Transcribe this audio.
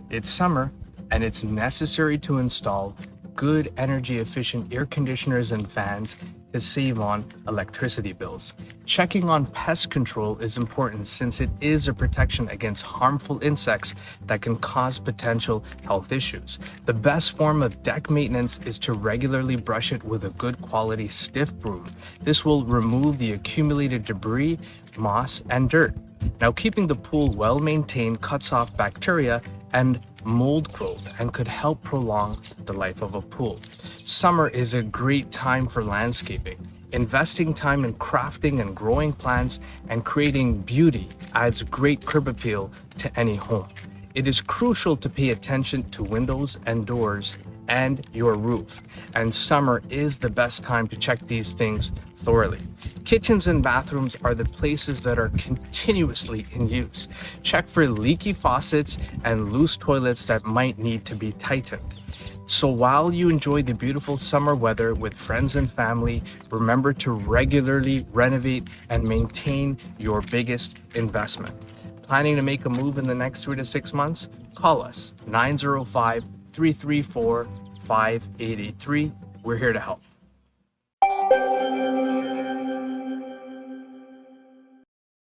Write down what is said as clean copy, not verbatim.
It's summer, and it's necessary to install good energy efficient air conditioners and fans to save on electricity bills. Checking on pest control is important since it is a protection against harmful insects that can cause potential health issues. The best form of deck maintenance is to regularly brush it with a good quality stiff broom. This will remove the accumulated debris, moss, and dirt. Now, keeping the pool well maintained cuts off bacteria and mold growth and could help prolong the life of a pool. Summer is a great time for landscaping. Investing time in crafting and growing plants and creating beauty adds great curb appeal to any home. It is crucial to pay attention to windows and doors and your roof, and summer is the best time to check these things thoroughly. Kitchens and bathrooms are the places that are continuously in use. Check for leaky faucets and loose toilets that might need to be tightened. So while you enjoy the beautiful summer weather with friends and family, remember to regularly renovate and maintain your biggest investment. Planning to make a move in the next 3 to 6 months? Call us 905-334-5883. We're here to help.